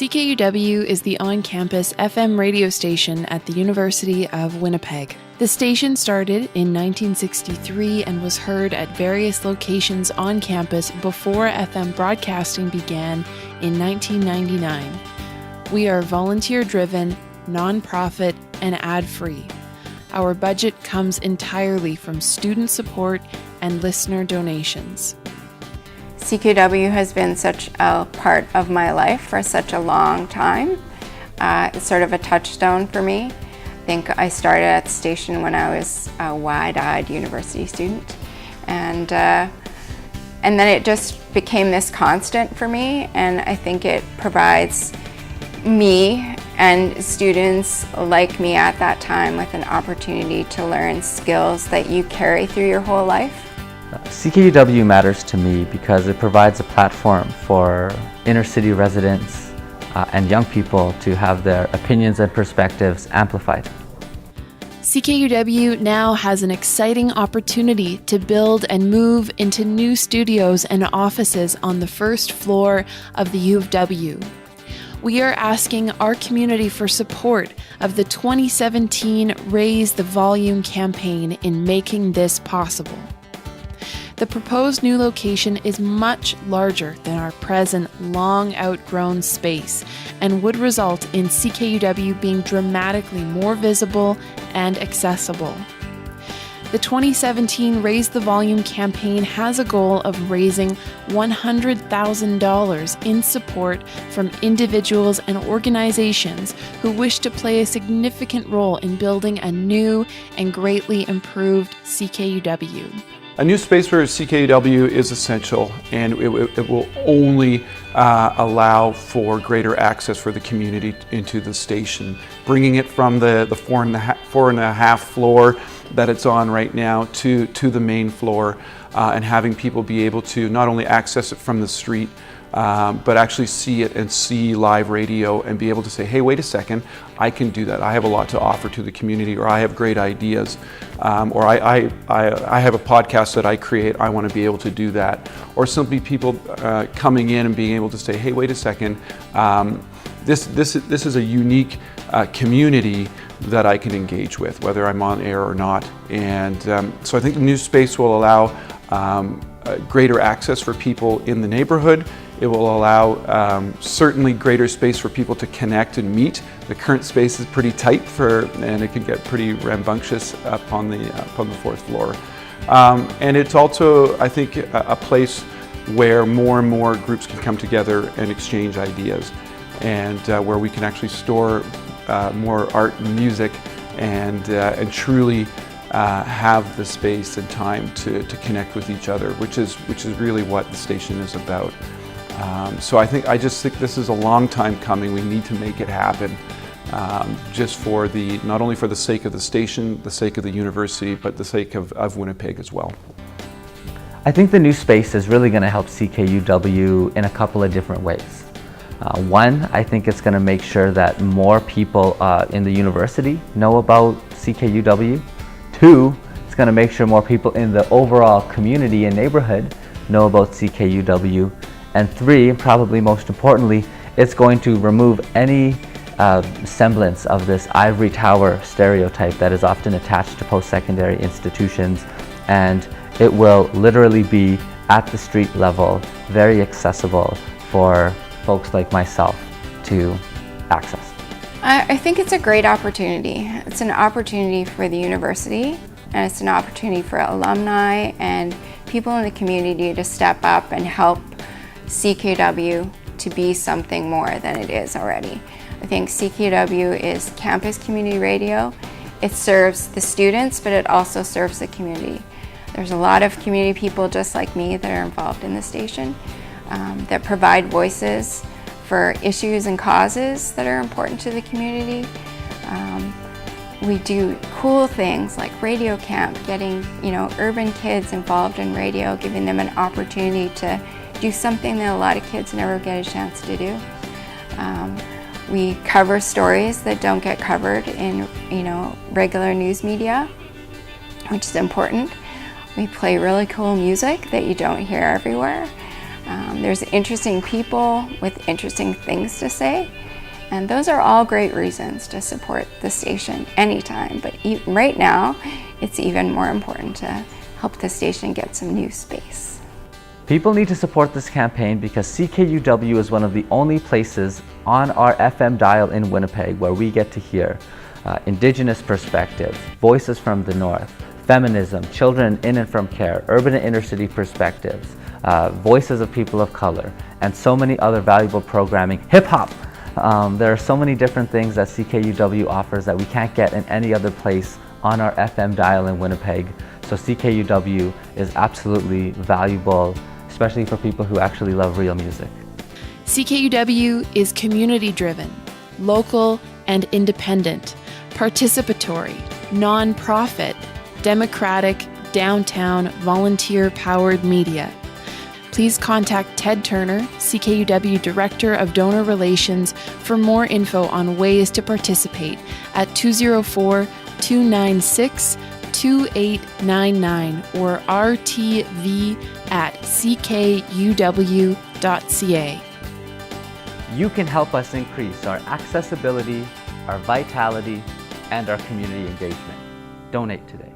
CKUW is the on-campus FM radio station at the University of Winnipeg. The station started in 1963 and was heard at various locations on campus before FM broadcasting began in 1999. We are volunteer-driven, non-profit, and ad-free. Our budget comes entirely from student support and listener donations. CKUW has been such a part of my life for such a long time. It's sort of a touchstone for me. I think I started at the station when I was a wide-eyed university student, and then it just became this constant for me, and I think it provides me and students like me at that time with an opportunity to learn skills that you carry through your whole life. CKUW matters to me because it provides a platform for inner city residents and young people to have their opinions and perspectives amplified. CKUW now has an exciting opportunity to build and move into new studios and offices on the first floor of the U of W. We are asking our community for support of the 2017 Raise the Volume campaign in making this possible. The proposed new location is much larger than our present long outgrown space and would result in CKUW being dramatically more visible and accessible. The 2017 Raise the Volume campaign has a goal of raising $100,000 in support from individuals and organizations who wish to play a significant role in building a new and greatly improved CKUW. A new space for CKUW is essential, and it will only allow for greater access for the community into the station. Bringing it from the four and a half floor that it's on right now to the main floor, and having people be able to not only access it from the street, but actually see it and see live radio and be able to say, hey, wait a second, I can do that. I have a lot to offer to the community, or I have great ideas, or I have a podcast that I create, I want to be able to do that. Or simply people coming in and being able to say, hey, wait a second, this is a unique community that I can engage with, whether I'm on air or not. And so I think the new space will allow greater access for people in the neighborhood. It will allow certainly greater space for people to connect and meet. The current space is pretty tight and it can get pretty rambunctious up on the fourth floor. And it's also, I think, a place where more and more groups can come together and exchange ideas, and where we can actually store more art and music and truly have the space and time to connect with each other, which is really what the station is about. So I just think this is a long time coming. We need to make it happen, just for not only for the sake of the station, the sake of the university, but the sake of Winnipeg as well. I think the new space is really going to help CKUW in a couple of different ways. One, I think it's going to make sure that more people in the university know about CKUW. Two, it's going to make sure more people in the overall community and neighborhood know about CKUW. And three, probably most importantly, it's going to remove any semblance of this ivory tower stereotype that is often attached to post-secondary institutions, and it will literally be at the street level, very accessible for folks like myself to access. I think it's a great opportunity. It's an opportunity for the university, and it's an opportunity for alumni and people in the community to step up and help CKUW to be something more than it is already. I think CKUW is campus community radio. It serves the students, but it also serves the community. There's a lot of community people just like me that are involved in the station, that provide voices for issues and causes that are important to the community. We do cool things like radio camp, getting urban kids involved in radio, giving them an opportunity to do something that a lot of kids never get a chance to do. We cover stories that don't get covered in regular news media, which is important. We play really cool music that you don't hear everywhere. There's interesting people with interesting things to say, and those are all great reasons to support the station anytime. But right now, it's even more important to help the station get some new space. People need to support this campaign because CKUW is one of the only places on our FM dial in Winnipeg where we get to hear Indigenous perspectives, voices from the North, feminism, children in and from care, urban and inner city perspectives, voices of people of color, and so many other valuable programming. Hip-hop! There are so many different things that CKUW offers that we can't get in any other place on our FM dial in Winnipeg. So CKUW is absolutely valuable, especially for people who actually love real music. CKUW is community-driven, local and independent, participatory, non-profit, democratic, downtown, volunteer-powered media. Please contact Ted Turner, CKUW Director of Donor Relations, for more info on ways to participate at 204-296-2899 or rtv@ckuw.ca. You can help us increase our accessibility, our vitality, and our community engagement. Donate today.